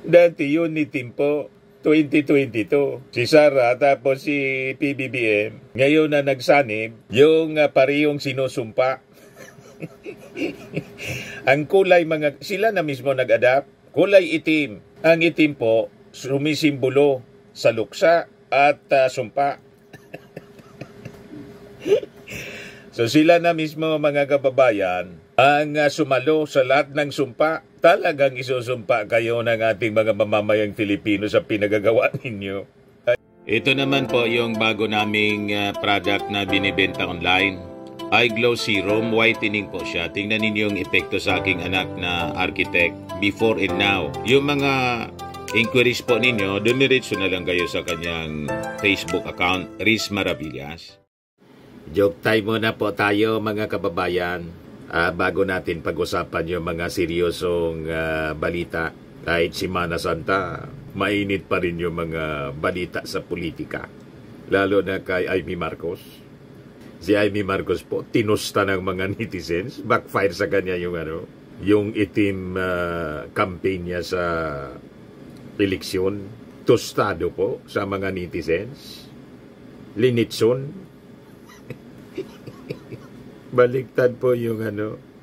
Dati yun ni Timpo, 2022. Si Sara tapos si PBBM. Ngayon na nagsanib, yung parehong sinusumpa. Ang kulay sila na mismo nag-adapt. Kulay itim. Ang itim po, sumisimbolo sa luksa at sumpa. So sila na mismo mga kababayan ang sumalo sa lahat ng sumpa. Talagang isusumpa kayo ng ating mga mamamayang Filipino sa pinagagawa ninyo. Ito naman po yung bago naming product na binibenta online. iGlow Serum, whitening po siya. Tingnan ninyo yung epekto sa aking anak na architect before and now. Yung mga inquiries po ninyo, dumiretso na lang kayo sa kanyang Facebook account, Riz Maravillas. Joke time muna po tayo mga kababayan. Bago natin pag-usapan yung mga seryosong balita. Kahit Semana Santa, mainit pa rin yung mga balita sa politika. Lalo na kay Amy Marcos. Si Amy Marcos po, tinusta ng mga netizens. Backfire sa kanya yung itim campaign niya sa eleksyon. Tostado po sa mga netizens. Linitson. Baliktad po yung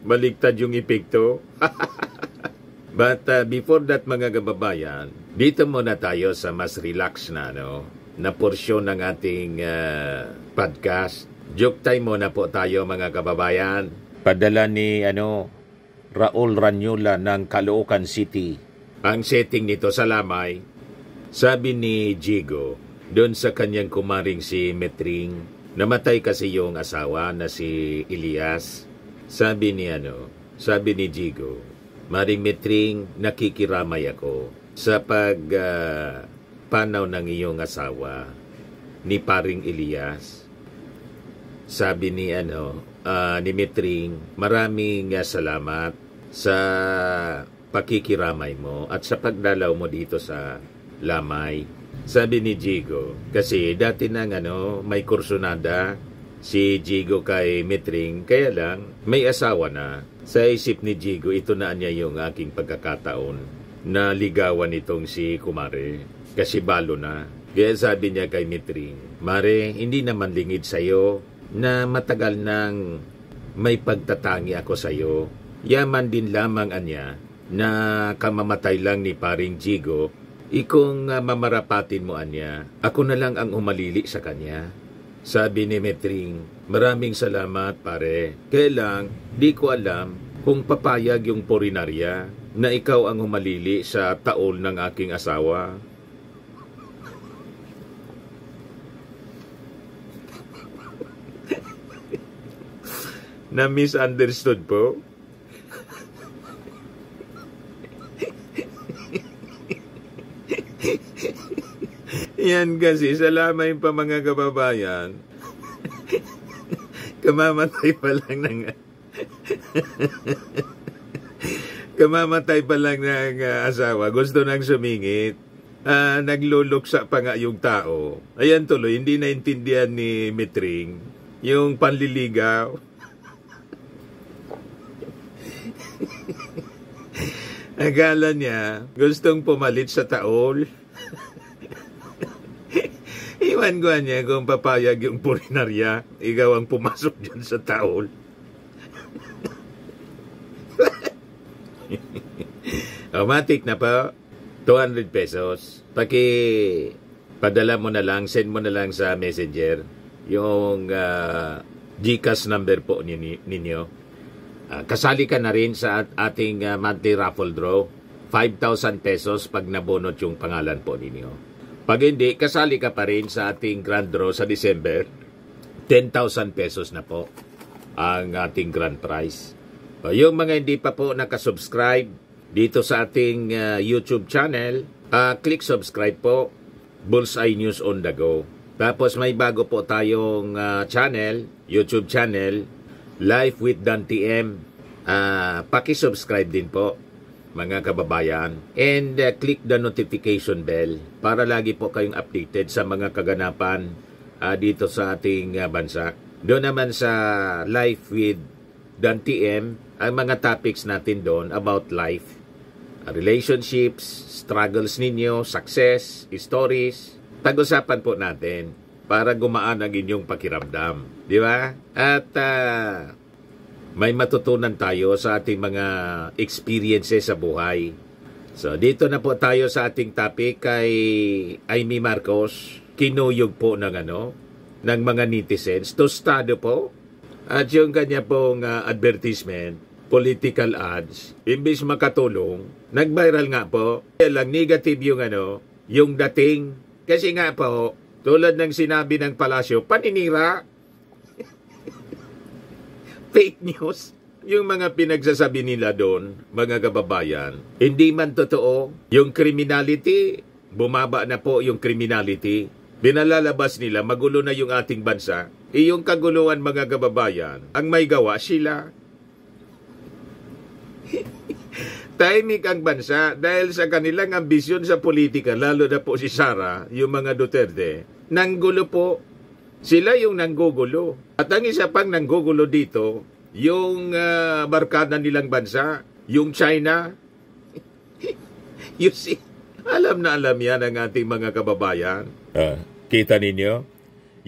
baliktad yung epekto. But before that mga kababayan, dito muna tayo sa mas relax na na porsyon ng ating podcast. Joke time muna po tayo mga kababayan. Padala ni Raul Ranyola ng Caloocan City. Ang setting nito sa Lamay, sabi ni Jigo, doon sa kanyang kumaring si Metring, namatay kasi yung asawa na si Elias. Sabi ni Jigo, Maring Metring, nakikiramay ako sa panaw ng iyong asawa ni Paring Elias. Sabi ni Metring, maraming salamat sa pakikiramay mo at sa pagdalaw mo dito sa Lamay. Sabi ni Jigo, kasi dati nang may kursunada si Jigo kay Metring, kaya lang may asawa na. Sa isip ni Jigo, ito na niya yung aking pagkakataon na ligawan itong si Kumare, kasi balo na. Kaya sabi niya kay Metring, Mare, hindi naman lingid sa'yo na matagal nang may pagtatangi ako sa'yo. Yaman din lamang anya na kamamatay lang ni Paring Jigo, ikong mamarapatin mo anya, ako na lang ang umalili sa kanya. Sabi ni Metring, maraming salamat pare. Kaya lang, di ko alam kung papayag yung porinarya na ikaw ang umalili sa taol ng aking asawa. Na misunderstood po? Yan kasi, salamay pa mga kababayan. Kamamatay pa lang ng asawa. Gusto nang sumingit. Nagluluksa pa nga yung tao. Ayan tuloy, hindi naintindihan ni Metring yung panliligaw. Akala niya, gustong pumalit sa taol. Iwan ko niya kung papayag yung purinarya, ikaw ang pumasok dyan sa taol. Automatic na pa, 200 pesos. Padala mo na lang, send mo na lang sa messenger yung GCash number po ninyo. Kasali ka na rin sa ating monthly raffle draw. 5,000 pesos pag nabonot yung pangalan po ninyo. Pag hindi, kasali ka pa rin sa ating grand draw sa December. 10,000 pesos na po ang ating grand prize. Yung mga hindi pa po nakasubscribe dito sa ating YouTube channel, click subscribe po, Bullseye News on the Go. Tapos may bago po tayong channel, YouTube channel, Life with Dan TM. Paki-subscribe din po mga kababayan. And click the notification bell para lagi po kayong updated sa mga kaganapan dito sa ating bansa. Doon naman sa Life with Dan TM, ang mga topics natin doon about life. relationships, struggles ninyo, success, stories. Pag-usapan po natin para gumaan ang inyong pakiramdam. Di ba? At may matutunan tayo sa ating mga experiences sa buhay. So, dito na po tayo sa ating topic kay Amy Marcos. Kinuyog po ng ng mga netizens. Tostado po. At yung kanya pong advertisement, political ads, imbis makatulong, nag-viral nga po. Kaya lang negative yung yung dating. Kasi nga po, tulad ng sinabi ng palasyo, paninira. Fake news. Yung mga pinagsasabi nila doon, mga kababayan, hindi man totoo. Yung criminality, bumaba na po yung criminality. Binalalabas nila, magulo na yung ating bansa. Yung kaguluhan, mga kababayan, ang may gawa sila. Tahimik ang bansa dahil sa kanilang ambisyon sa politika, lalo na po si Sara, yung mga Duterte, nanggulo po. Sila yung nanggugulo. At ang isa pang nanggugulo dito, yung barkada nilang bansa, yung China. You see, alam na alam yan ang ating mga kababayan. Kita ninyo?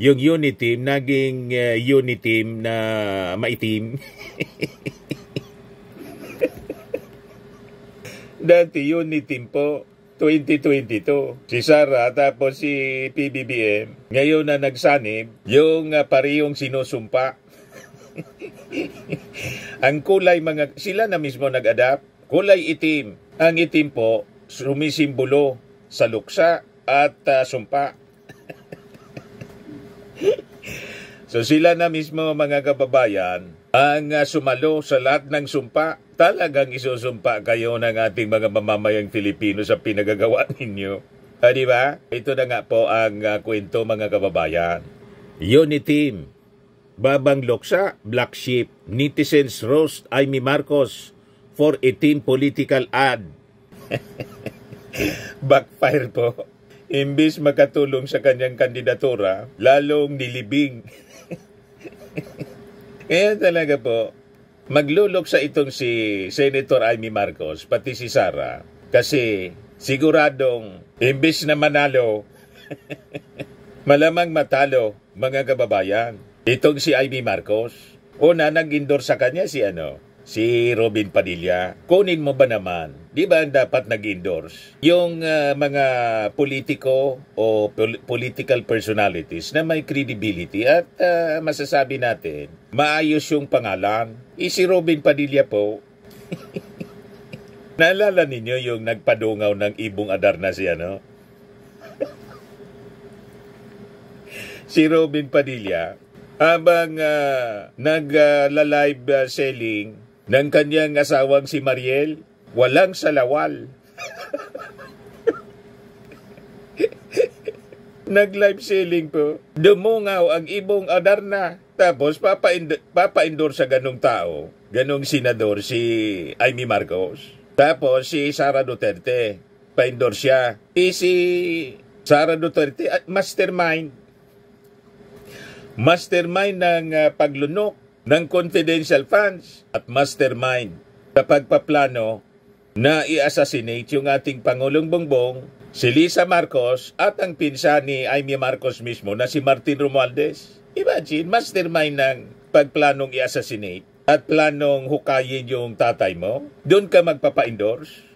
Yung Uniteam, naging Uniteam na maitim. Dati Uniteam po, 2022. Si Sara tapos si PBBM. Ngayon na nagsanib, yung parehong sinusumpa. Ang kulay sila na mismo nag-adapt. Kulay itim. Ang itim po, sumisimbolo sa luksa at sumpa. So sila na mismo mga kababayan ang sumalo sa lahat ng sumpa. Talagang isusumpa kayo ng ating mga mamamayang Pilipino sa pinagagawa ninyo. Di ba? Ito na nga po ang kwento mga kababayan. Uniteam, Babang Loksa, Black Sheep, netizens roast Amy Marcos for a team political ad. Backfire po. Imbis makatulong sa kanyang kandidatura, lalong nilibing. Kaya talaga po, magluloksa itong si Senator Amy Marcos, pati si Sara, kasi siguradong imbis na manalo, malamang matalo, mga kababayan. Itong si Amy Marcos, una nag-endorse sa kanya si Robin Padilla. Kunin mo ba naman? Di ba dapat nag-endorse? Yung mga politiko o political personalities na may credibility at masasabi natin, maayos yung pangalan. Si Robin Padilla po. Naalala ninyo yung nagpadungaw ng Ibong Adarna si Robin Padilla, habang nag-live selling ng kanyang asawang si Mariel, walang salawal. Nag-live selling po. Dumungaw ang Ibong Adarna. Tapos papa-endorse sa ganong tao, ganong senador si Amy Marcos. Tapos si Sara Duterte, pa-endorse siya. Si Sara Duterte, mastermind. Mastermind ng paglunok ng confidential funds at mastermind sa pagpaplano na i-assassinate yung ating Pangulong Bongbong, si Lisa Marcos at ang pinsan ni Amy Marcos mismo na si Martin Romualdez. Imagine, mastermind ng pagplanong i-assassinate at planong hukayin yung tatay mo. Doon ka magpapa-endorse.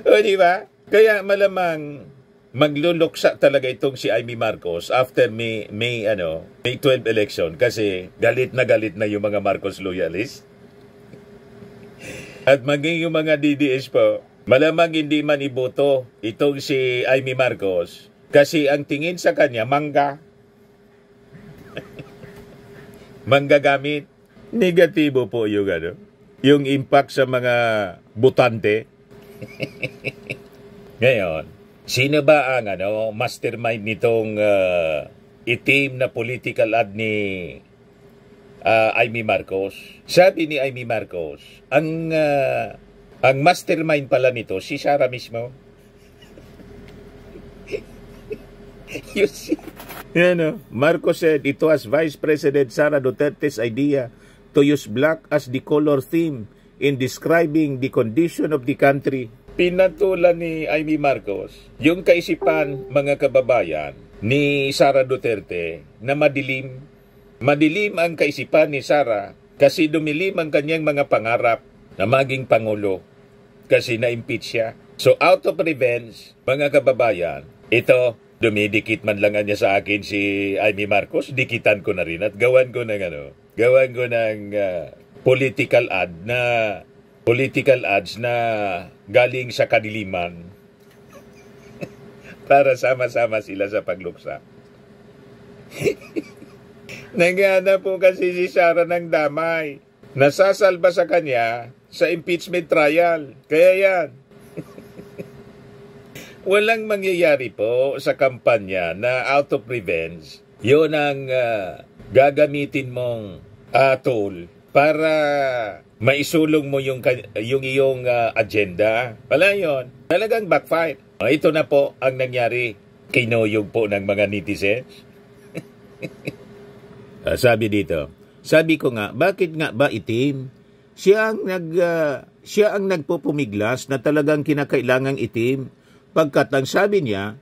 O diba? Kaya malamang magluluksa talaga itong si Amy Marcos after May 12 election kasi galit na yung mga Marcos loyalists. At maging yung mga DDS po, malamang hindi man iboto itong si Amy Marcos kasi ang tingin sa kanya, mangga. Manggagamit. Negatibo po yung yung impact sa mga butante. Ngayon, sino ba ang mastermind nitong itim na political ad ni Amy Marcos? Sabi ni Amy Marcos, ang mastermind pala nito si Sara mismo. You see? Marcos said it was Vice President Sara Duterte's idea to use black as the color theme in describing the condition of the country. Pinatulan ni Amy Marcos yung kaisipan, mga kababayan, ni Sara Duterte na madilim. Madilim ang kaisipan ni Sara kasi dumilim ang kanyang mga pangarap na maging Pangulo kasi na-impeach siya. So out of revenge, mga kababayan, ito, dumidikit man lang niya sa akin si Amy Marcos, dikitan ko na rin at gawan ko ng political ads na galing sa kadiliman para sama-sama sila sa pagluksa. Naghahanap po kasi si Sara ng damay. Nasasalba sa kanya sa impeachment trial. Kaya yan. Walang mangyayari po sa kampanya na out of revenge. Yun ang gagamitin mong tool para maisulong mo yung iyong agenda. Wala yun. Talagang backfire. Ito na po ang nangyari. Kinuyog po ng mga netizens. Sabi dito, sabi ko nga, bakit nga ba itim? Siya ang nagpupumiglas na talagang kinakailangang itim. Pagkat ang sabi niya,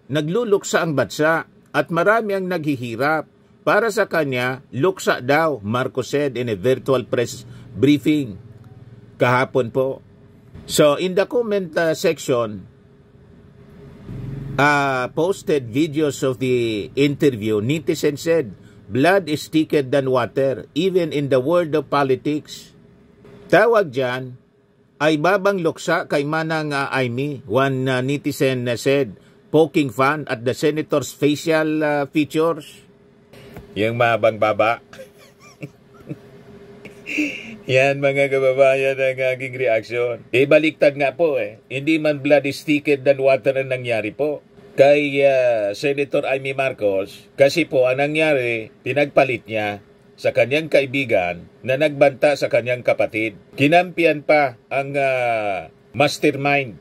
nagluluksa ang bansa at marami ang naghihirap. Para sa kanya, luksa daw, Marcos said in a virtual press briefing kahapon po. So in the comment section, posted videos of the interview, netizen said, blood is thicker than water, even in the world of politics. Tawag dyan, ay babang luksa kay Manang Amy, one netizen said, poking fun at the senator's facial features. Yung mabang baba. Yan mga kababayan ang aking reaksyon. Baliktad nga po Hindi man blood is thicker than water ang nangyari po kay Senator Amy Marcos. Kasi po ang nangyari, pinagpalit niya sa kanyang kaibigan na nagbanta sa kanyang kapatid. Kinampian pa ang mastermind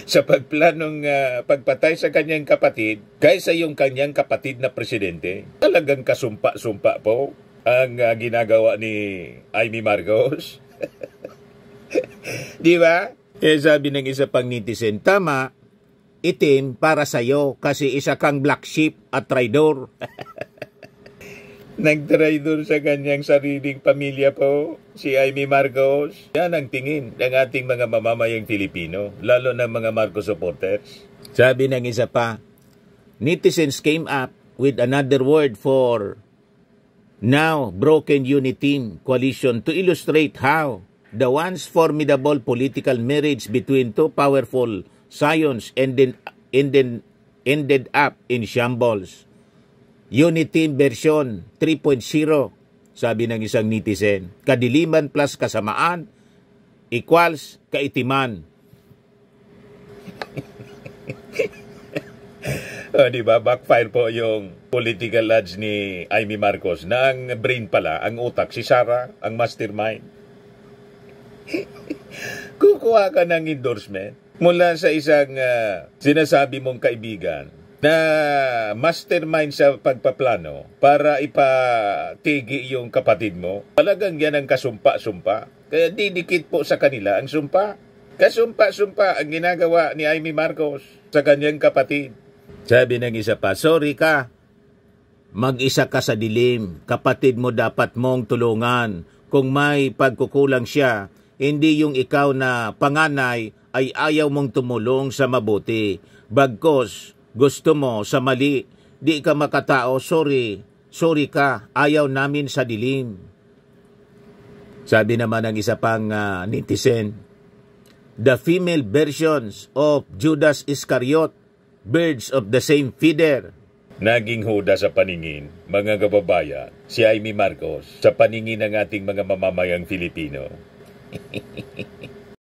sa pagplanong pagpatay sa kanyang kapatid kaysa yung kanyang kapatid na presidente. Talagang kasumpa-sumpa po ang ginagawa ni Amy Marcos. Di ba? Sabi ng isa pang netizen, tama, itim para sa'yo kasi isa kang black sheep at traidor. Nagtraidor sa kanyang sariling pamilya po, si Amy Marcos. Yan ang tingin ng ating mga mamamayang Filipino, lalo na mga Marcos supporters. Sabi ng isa pa, netizens came up with another word for now broken unity coalition to illustrate how the once formidable political marriage between two powerful scions ended up in shambles. Unity version 3.0, sabi ng isang netizen. Kadiliman plus kasamaan equals kaitiman. Di ba? Backfire po yung political ads ni Amy Marcos na ang brain pala, ang utak, si Sara, ang mastermind. Kukuha ka ng endorsement mula sa isang sinasabi mong kaibigan na mastermind sa pagpaplano para ipatigi yung kapatid mo. Talagang yan ang kasumpa-sumpa. Kaya didikit po sa kanila ang sumpa. Kasumpa-sumpa ang ginagawa ni Amy Marcos sa kanyang kapatid. Sabi ng isa pa, sorry ka, mag-isa ka sa dilim. Kapatid mo dapat mong tulungan. Kung may pagkukulang siya, hindi yung ikaw na panganay ay ayaw mong tumulong sa mabuti. Bagkos, gusto mo sa mali, di ka makatao, sorry ka, ayaw namin sa dilim. Sabi naman ng isa pang netizen, the female versions of Judas Iscariot, birds of the same feather. Naging huda sa paningin, mga kababayan, si Amy Marcos sa paningin ng ating mga mamamayang Filipino.